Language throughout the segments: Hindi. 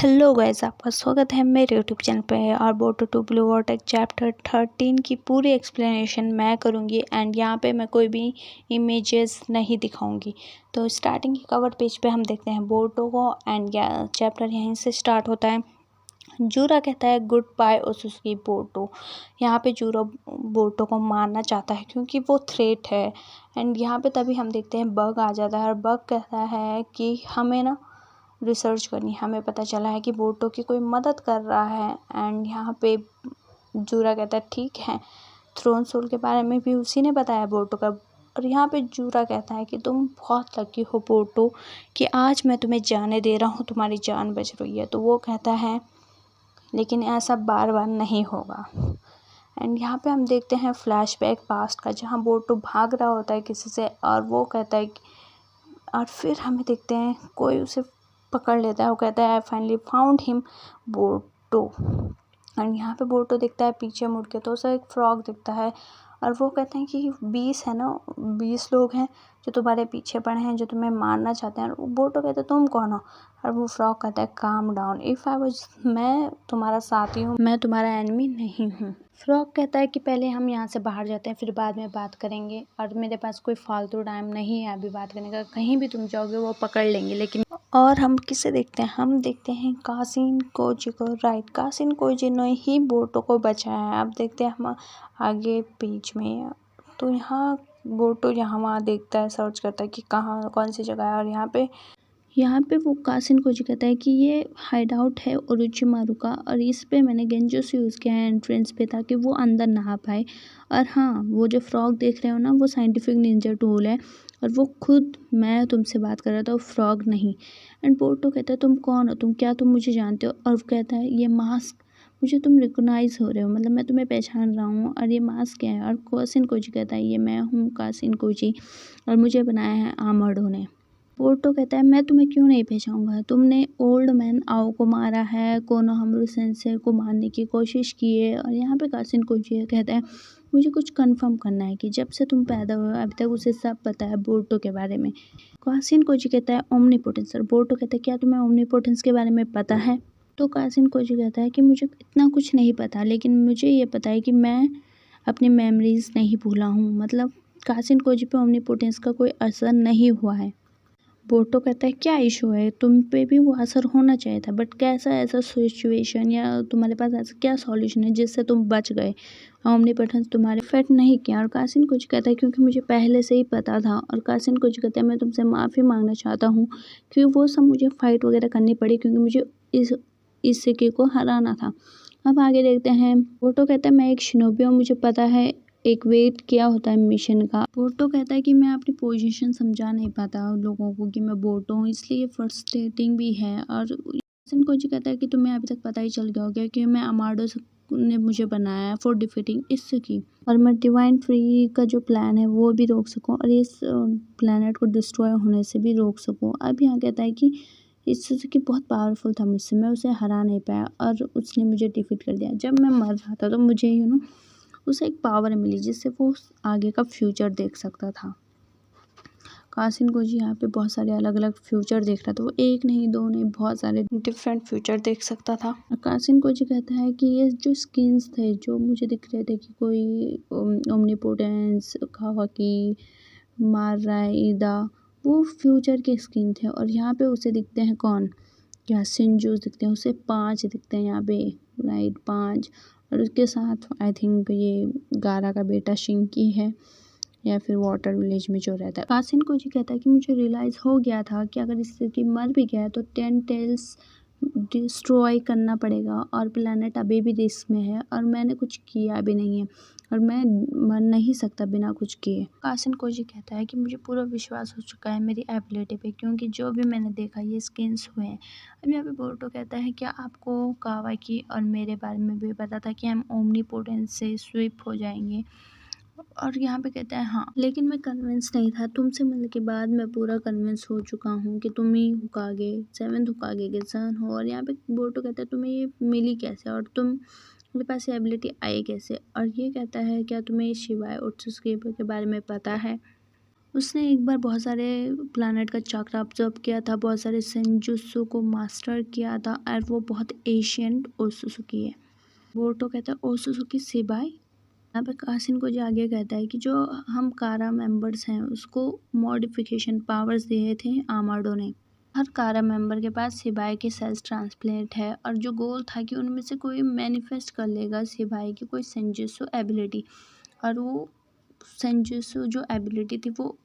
हेलो गाइस, आपका स्वागत है मेरे यूट्यूब चैनल पे। और बोटो टू ब्लू वॉटर चैप्टर 13 की पूरी एक्सप्लेनेशन मैं करूँगी एंड यहाँ पे मैं कोई भी इमेजेस नहीं दिखाऊंगी। तो स्टार्टिंग के कवर पेज पे हम देखते हैं बोटो को एंड चैप्टर यहीं से स्टार्ट होता है। जूरा कहता है गुड बाय उसकी बोटो। यहाँ पे जूरा बोटो को मारना चाहता है क्योंकि वो थ्रेट है। एंड यहाँ पे तभी हम देखते हैं बग आ जाता है और बग कहता है कि हमें ना रिसर्च करनी, हमें पता चला है कि बोटो की कोई मदद कर रहा है। एंड यहाँ पे जूरा कहता है ठीक है, थ्रोन सोल के बारे में भी उसी ने बताया बोटो का। और यहाँ पे जूरा कहता है कि तुम बहुत लकी हो बोटो कि आज मैं तुम्हें जाने दे रहा हूँ, तुम्हारी जान बच रही है। तो वो कहता है लेकिन ऐसा बार बार नहीं होगा। एंड यहाँ पे हम देखते हैं फ्लैशबैक पास्ट का, जहाँ बोटो भाग रहा होता है किसी से और वो कहता है और फिर हमें देखते हैं कोई उसे पकड़ लेता है। वो कहता है आई फाइनली फाउंड हिम बोटो। एंड यहाँ पे बोटो दिखता है पीछे मुड़ के, तो उसे एक फ्रॉग दिखता है और वो कहते हैं कि 20 है ना, 20 लोग हैं जो तुम्हारे पीछे पड़े हैं, जो तुम्हें मारना चाहते हैं। और बोटो कहता है तुम कौन हो? और वो फ्रॉग कहता है calm down, if I was, मैं तुम्हारा साथी हूँ, मैं तुम्हारा एनिमी नहीं हूँ। फ्रॉग कहता है कि पहले हम यहाँ से बाहर जाते हैं, फिर बाद में बात करेंगे और मेरे पास कोई फालतू टाइम नहीं है अभी बात करने का। कहीं भी तुम जाओगे वो पकड़ लेंगे। लेकिन और हम किसे देखते हैं? हम देखते हैं कासिन कोजी को। राइट, कासिन कोजी ने ही बोटो को बचाया है। अब देखते हैं हम आगे पेज में। तो यहाँ बोटो यहाँ वहाँ देखता है, सर्च करता है कि कहाँ कौन सी जगह है। और यहाँ पे वो कासिन कोजी कहता है कि ये हाइड आउट है ओरोचिमारू का और इस पे मैंने गेंजोस यूज़ किया है एंट्रेंस पे, ताकि वो अंदर ना आ पाए। और हाँ, वो जो फ्रॉग देख रहे हो ना, वो साइंटिफिक निंजा टूल है और वो खुद, मैं तुमसे बात कर रहा था, वो फ्रॉग नहीं। एंड बोटो कहता है तुम कौन हो, तुम मुझे जानते हो? और वो कहता है ये मास्क, मुझे तुम रिकोगनाइज हो रहे हो, मतलब मैं तुम्हें पहचान रहा हूँ। और ये मास्क क्या है? और कासिन कोजी कहता है ये मैं हूँ कासिन कोजी और मुझे बनाया है आर्मर्डो ने। बोर्टो कहता है मैं तुम्हें क्यों नहीं पहचानूंगा, तुमने ओल्ड मैन आओ को मारा है, कोनोहामारू सेंसेई को मारने की कोशिश की है। और यहाँ पे कासिन कोजी कहता है मुझे कुछ कंफर्म करना है कि जब से तुम पैदा हुए अभी तक उसे सब पता है बोर्टो के बारे में। कासिन कोजी कहता है ओमनीपोटेंस। और बोर्टो कहता है क्या तुम्हें ओमनीपोटेंस के बारे में पता है? तो कासिन कोजी कहता है कि मुझे इतना कुछ नहीं पता, लेकिन मुझे ये पता है कि मैं अपनी मेमोरीज नहीं भूला हूँ। मतलब कासिन कोजी पे ओमनीपोटेंस का कोई असर नहीं हुआ है। बोटो कहता है क्या इशू है, तुम पे भी वो असर होना चाहिए था, बट कैसा ऐसा सिचुएशन या तुम्हारे पास ऐसा क्या सॉल्यूशन है जिससे तुम बच गए, ओमनीपोटेंस तुम्हारे इफेक्ट नहीं किया? और कासिन कुछ कहता है क्योंकि मुझे पहले से ही पता था। और कासिन कुछ कहता है मैं तुमसे माफ़ी मांगना चाहता हूँ क्योंकि वो सब मुझे फ़ाइट वगैरह करनी पड़ी क्योंकि मुझे इस सिक्के को हराना था। अब आगे देखते हैं। बोटो कहता है मैं एक शिनोबी हूँ, मुझे पता है एक वेट क्या होता है मिशन का। बोटो कहता है कि मैं अपनी पोजीशन समझा नहीं पाता लोगों को कि मैं बोटो हूँ, इसलिए फ्रस्ट्रेटिंग भी है। और कासिन कोजी कहता है कि तुम्हें अभी तक पता ही चल गया होगा कि मैं आर्मर्डो ने मुझे बनाया है फॉर डिफीटिंग इसकी, और मैं डिवाइन फ्री का जो प्लान है वो भी रोक सकूँ और इस प्लानट को डिस्ट्रॉय होने से भी रोक सकूँ। अब यहाँ कहता है कि इस सुजुकी बहुत पावरफुल था मुझसे, मैं उसे हरा नहीं पाया और उसने मुझे डिफीट कर दिया। जब मैं मर रहा था तो मुझे उसे एक पावर मिली जिससे वो आगे का फ्यूचर देख सकता था। कासिन कोजी यहाँ पे बहुत सारे अलग अलग फ्यूचर देख रहा था, वो एक नहीं दो नहीं बहुत सारे डिफरेंट फ्यूचर देख सकता था। कासिन कोजी कहता है कि ये जो स्किन्स थे जो मुझे दिख रहे थे कि कोई ओमनीपोटेंस, कावाकी, माराइदा, वो फ्यूचर के स्किन थे। और यहाँ पे उसे दिखते हैं कौन, यहाँ सिंजूस दिखते हैं, उसे 5 दिखते हैं यहाँ पे। राइट, 5। और उसके साथ आई थिंक ये गारा का बेटा शिंकी है या फिर वाटर विलेज में जो रहता है। कासिन कोजी कहता है कि मुझे रियलाइज़ हो गया था कि अगर इससे कि मर भी गया तो 10 टेल्स डिस्ट्रॉय करना पड़ेगा और प्लेनेट अभी भी रिस्क में है और मैंने कुछ किया भी नहीं है और मैं मर नहीं सकता बिना कुछ किए। कासिन कोजी कहता है कि मुझे पूरा विश्वास हो चुका है मेरी एबिलिटी पे क्योंकि जो भी मैंने देखा ये स्किन्स हुए हैं। अब यहाँ पे बोर्टो कहता है क्या आपको कावाकी और मेरे बारे में भी पता था कि हम ओमनीपोटेंस से स्विप हो जाएंगे? और यहाँ पे कहता है हाँ, लेकिन मैं कन्विंस नहीं था, तुमसे मिलने के बाद मैं पूरा कन्विंस हो चुका हूँ कि तुम ही हुकागे, 7th हुकागे के सन हो। और यहाँ पे बोर्टो कहता है तुम्हें ये मिली कैसे और तुम्हारे पास ये एबिलिटी आई कैसे? और ये कहता है क्या तुम्हें शिवाय ओत्सुकी के बारे में पता है? उसने एक बार बहुत सारे प्लैनेट का चक्र ऑब्जर्व किया था, बहुत सारे सेंजुत्सु को मास्टर किया था और वो बहुत एशियंट ओसुसुकी है। बोरुतो कहता है ओसुसुकी सिबाई। यहाँ पे कासिन को जो आगे कहता है कि जो हम कारा मेंबर्स हैं उसको मॉडिफिकेशन पावर्स दिए थे आमाडो ने। हर कारा मेंबर के पास सिबाई के सेल्स ट्रांसप्लेंट है और जो गोल था कि उनमें से कोई मैनिफेस्ट कर लेगा सिबाई की कोई सेंजुत्सु एबिलिटी, और वो सेंजुत्सु जो एबिलिटी थी वो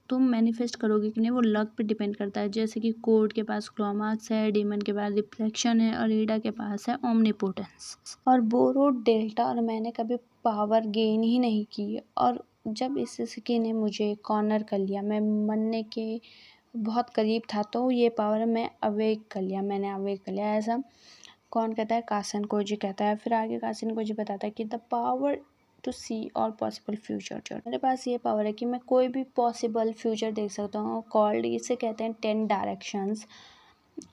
तुम मैनिफेस्ट करोगे कि नहीं वो लक पे डिपेंड करता है। जैसे कि कोड के पास क्रोमाक्स है, डेमन के पास रिफ्लेक्शन है और ईडा के पास है ओमनीपोटेंस। और बोरो, डेल्टा और मैंने कभी पावर गेन ही नहीं की, और जब इस स्की ने मुझे कॉर्नर कर लिया, मैं मरने के बहुत करीब था, तो ये पावर मैं अवेक कर लिया, मैंने अवेक कर लिया। ऐसा कौन कहता है? कासन कोजी कहता है। फिर आगे कासन कोजी बताता है कि the power to see all possible future, मेरे पास ये पावर है कि मैं कोई भी पॉसिबल फ्यूचर देख सकता हूँ। कॉल्ड, इसे कहते हैं 10 डायरेक्शंस।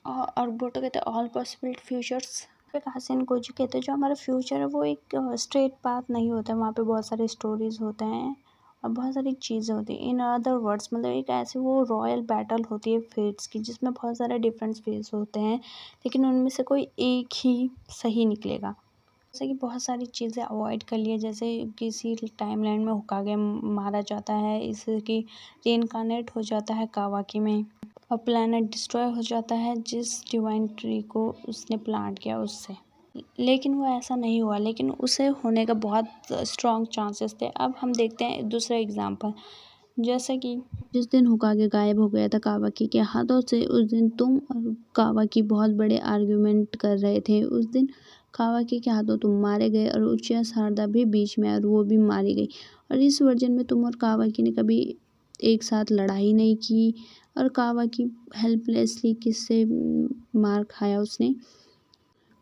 और बोटो कहते हैं ऑल पॉसिबल फ्यूचर्स। फिर कासिन कोजी कहते हैं जो हमारा फ्यूचर है वो एक स्ट्रेट पाथ नहीं होता है, वहाँ पे बहुत सारे स्टोरीज होते हैं और बहुत सारी चीज़ें होती हैं। इन अदर वर्ड्स मतलब एक ऐसी वो रॉयल बैटल होती है फेट्स की, जिसमें बहुत सारे डिफरेंट फेस होते हैं, लेकिन उनमें से कोई एक ही सही निकलेगा। जैसे कि बहुत सारी चीज़ें अवॉइड कर लिए, जैसे किसी टाइमलाइन में होकागे मारा जाता है, इसकी रीइंकार्नेट हो जाता है कावाकी में, और प्लैनेट डिस्ट्रॉय हो जाता है जिस डिवाइन ट्री को उसने प्लांट किया उससे। लेकिन वो ऐसा नहीं हुआ, लेकिन उसे होने का बहुत स्ट्रॉन्ग चांसेस थे। अब हम देखते हैं दूसरा एग्जांपल, जैसे कि जिस दिन होकागे गायब हो गया था कावाकी के हाथों से, उस दिन तुम और कावाकी बहुत बड़े आर्ग्यूमेंट कर रहे थे। उस दिन कावाकी के हाथों तुम मारे गए और उचिया सारदा भी बीच में और वो भी मारी गई। और इस वर्जन में तुम और कावाकी ने कभी एक साथ लड़ाई नहीं की, और कावाकी हेल्पलेसली किससे मार खाया उसने?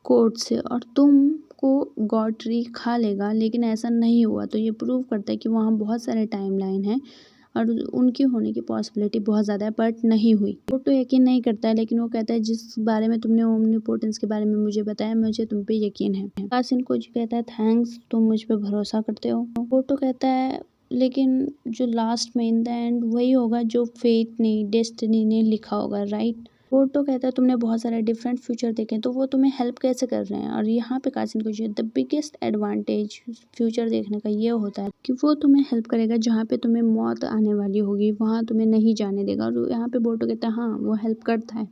कोर्ट से। और तुमको गॉड ट्री खा लेगा, लेकिन ऐसा नहीं हुआ। तो ये प्रूव करता है कि वहाँ बहुत सारे टाइमलाइन हैं और उनकी होने की पॉसिबिलिटी बहुत ज़्यादा है, बट नहीं हुई। वो तो यकीन नहीं करता है, लेकिन वो कहता है जिस बारे में तुमने ओमनीपोटेंस के बारे में मुझे बताया, मुझे तुम पे यकीन है। कासिन कुछ कहता है थैंक्स, तुम मुझ पे भरोसा करते हो। वो तो कहता है लेकिन जो लास्ट में इन द एंड वही होगा जो फेट ने, डेस्टिनी ने लिखा होगा, राइट? वो तो कहता है तुमने बहुत सारे डिफरेंट फ्यूचर देखे हैं, तो वो तुम्हें हेल्प कैसे कर रहे हैं? और यहाँ पे कासिन को द बिगेस्ट एडवांटेज फ्यूचर देखने का ये होता है कि वो तुम्हें हेल्प करेगा जहाँ पे तुम्हें मौत आने वाली होगी, वहाँ तुम्हें नहीं जाने देगा। और यहाँ पे बोटो कहता है हाँ वो हेल्प करता है।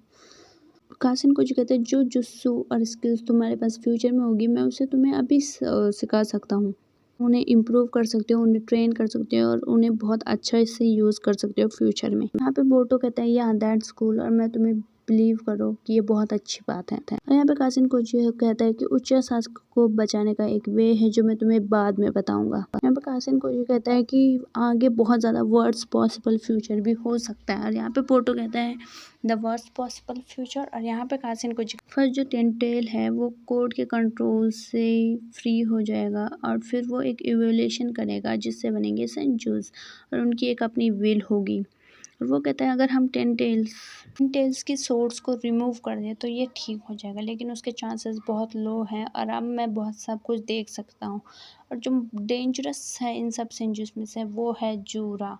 कासिन को जो कहता है जो जुस्सू और स्किल्स तुम्हारे पास फ्यूचर में होगी, मैं उसे तुम्हें अभी सिखा सकता हूँ। उन्हें इम्प्रूव कर सकते हो, उन्हें ट्रेन कर सकते हो और उन्हें बहुत अच्छा इससे यूज़ कर सकते हो फ्यूचर में। यहाँ पे बोटो कहता है या दैट्स कूल, और मैं तुम्हें बिलीव करो कि ये बहुत अच्छी बात है। और यहाँ पे कासिन कोची कहता है कि उच्चा सास्क को बचाने का एक वे है जो मैं तुम्हें बाद में बताऊंगा। यहाँ पे कासिन कोची कहता है कि आगे बहुत ज़्यादा वर्ड्स पॉसिबल फ्यूचर भी हो सकता है, और यहाँ पे पोटो कहता है द वर्स्ट पॉसिबल फ्यूचर। और यहाँ पे कासिन कोची फर्स्ट जो टेंटेल है वो कोड के कंट्रोल से फ्री हो जाएगा, और फिर वो एक इवोल्यूशन करेगा जिससे बनेंगे सेंचुरीज, और उनकी एक अपनी विल होगी। और वो कहता है अगर हम टेन टेल्स की सोर्स को रिमूव कर दें तो ये ठीक हो जाएगा, लेकिन उसके चांसेस बहुत लो हैं, और अब मैं बहुत सब कुछ देख सकता हूँ। और जो डेंजरस है इन सब सेंचुरीज में से वो है जूरा,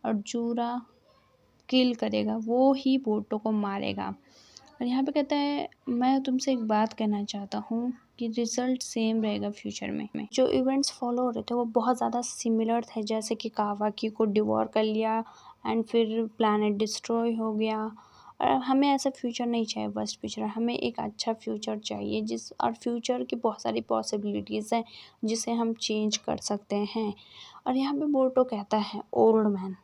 और जूरा किल करेगा, वो ही बोटो को मारेगा। और यहाँ पे कहता है मैं तुमसे एक बात कहना चाहता हूँ कि रिजल्ट सेम रहेगा फ्यूचर में। जो इवेंट्स फॉलो हो रहे थे वो बहुत ज़्यादा सिमिलर थे, जैसे कि कावाकी को डिवोर कर लिया एंड फिर प्लैनेट डिस्ट्रॉय हो गया। और हमें ऐसा फ्यूचर नहीं चाहिए वर्स्ट फ्यूचर, हमें एक अच्छा फ्यूचर चाहिए और फ्यूचर की बहुत सारी पॉसिबिलिटीज़ हैं जिसे हम चेंज कर सकते हैं। और यहाँ पे बोटो कहता है ओल्ड मैन,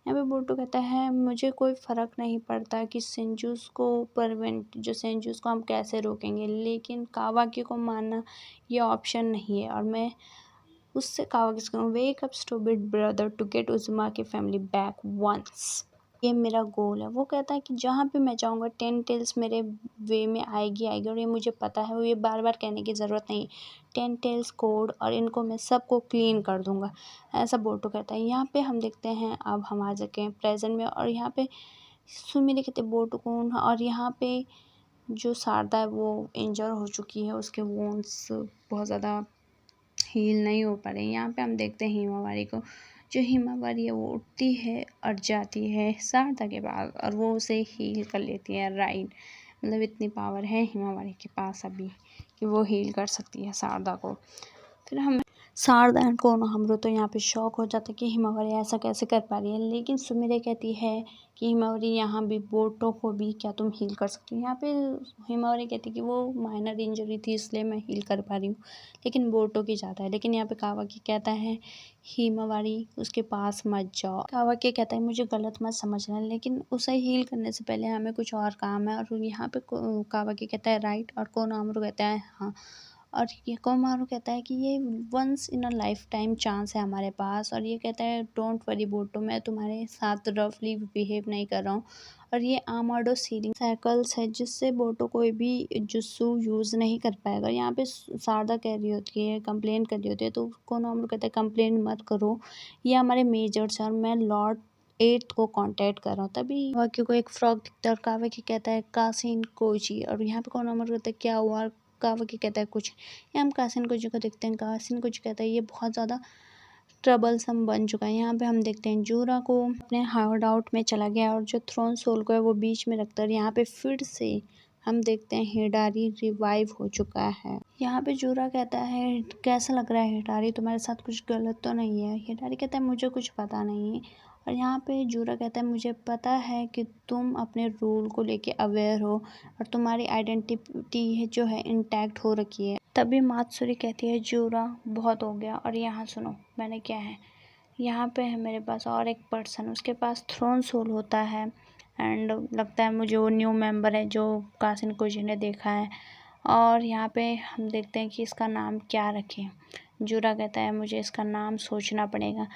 यहाँ पे बोटो कहता है मुझे कोई फ़र्क नहीं पड़ता कि सेंजूस को जो सेंजूस को हम कैसे रोकेंगे, लेकिन कावाकी को मारना ये ऑप्शन नहीं है। और मैं उससे कावाकी से कहूँ wake up stupid brother to get उजुमा की फैमिली बैक वंस, ये मेरा गोल है। वो कहता है कि जहाँ पे मैं जाऊँगा 10 टेल्स मेरे वे में आएगी आएगी, और ये मुझे पता है, वो ये बार बार कहने की ज़रूरत नहीं। 10 टेल्स कोड और इनको मैं सबको क्लीन कर दूँगा, ऐसा बोटो कहता है। यहाँ पे हम देखते हैं अब हम आ सके हैं प्रेजेंट में, और यहाँ पे सुमिले कहते बोटो कौन, और यहाँ पे जो शारदा है वो इंजर हो चुकी है, उसके वोन्स बहुत ज़्यादा हील नहीं हो पा रहे। यहाँ पे हम देखते हैं हिमावारी को जो हिमावरी है वो उठती है और जाती है शारदा के पास और वो उसे हील कर लेती है। राइट, मतलब इतनी पावर है हिमावरी के पास अभी कि वो हील कर सकती है शारदा को। फिर हम शारदा एंड कोनोहामारू तो यहाँ पे शॉक हो जाता है कि हिमावरी ऐसा कैसे कर पा रही है, लेकिन सुमिरे कहती है कि हिमावरी यहाँ भी बोटो को भी क्या तुम हील कर सकती हो। यहाँ पे हिमावरी कहती है कि वो माइनर इंजरी थी इसलिए मैं हील कर पा रही हूँ, लेकिन बोटो की ज़्यादा है। लेकिन यहाँ पे कावाकी कहता है हिमावरी उसके पास मत जाओ। कावाकी कहता है मुझे गलत मत समझना, लेकिन उसे हील करने से पहले हमें कुछ और काम है। और यहाँ पे कावाकी कहता है राइट और कोनोहामारू कहता है हाँ। और ये कोनोहामारू कहता है कि ये once in a lifetime chance है हमारे पास। और ये कहता है डोंट वरी बोटो, मैं तुम्हारे साथ रफली बिहेव नहीं कर रहा हूँ। और ये आर्मर्ड सीलिंग साइकिल्स है जिससे बोटो कोई भी जुत्सु यूज़ नहीं कर पाएगा। यहाँ पे शारदा कह रही होती है, कंप्लेन कर रही होती है, तो कोनोहामारू कहता है कंप्लेन मत करो, ये हमारे मेजर्स हैं और मैं लॉर्ड 8 को कांटेक्ट कर रहा हूँ। तभी कावाकी को एक फ्रॉग दिखता है और कावाकी कहता है कासिन कोजी। और यहाँ पे कोनोहामारू कहता है क्या हुआ। कावाकी कहता है कुछ। यहाँ हम कासिन कोजी को देखते हैं। कासिन कोजी कहता है ये बहुत ज़्यादा ट्रबलसम बन चुका है। यहाँ पे हम देखते हैं जूरा को अपने हार्ड आउट में चला गया और जो थ्रोन सोल को है वो बीच में रखता है। और यहाँ पे फिर से हम देखते हैं हिडारी रिवाइव हो चुका है। यहाँ पे जूरा कहता है कैसा लग रहा है हिडारी, तुम्हारे साथ कुछ गलत तो नहीं है। हिडारी कहता है मुझे कुछ पता नहीं है। और यहाँ पे जूरा कहता है मुझे पता है कि तुम अपने रूल को लेके अवेयर हो और तुम्हारी आइडेंटिटी जो है इंटैक्ट हो रखी है। तभी मात्सुरी कहती है जूरा बहुत हो गया। और यहाँ सुनो मैंने क्या है, यहाँ पे है मेरे पास और एक पर्सन, उसके पास थ्रोन सोल होता है एंड लगता है मुझे वो न्यू मेंबर है जो कासिन कोजी ने देखा है। और यहाँ पे हम देखते हैं कि इसका नाम क्या रखें। जूरा कहता है मुझे इसका नाम सोचना पड़ेगा।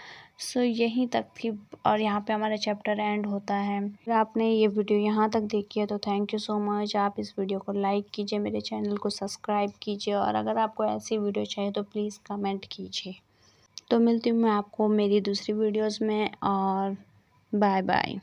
सो यहीं तक थी और यहाँ पे हमारा चैप्टर एंड होता है। अगर आपने ये वीडियो यहाँ तक देखी है तो थैंक यू सो मच। आप इस वीडियो को लाइक कीजिए, मेरे चैनल को सब्सक्राइब कीजिए और अगर आपको ऐसी वीडियो चाहिए तो प्लीज़ कमेंट कीजिए। तो मिलती हूँ मैं आपको मेरी दूसरी वीडियोज़ में और बाय बाय।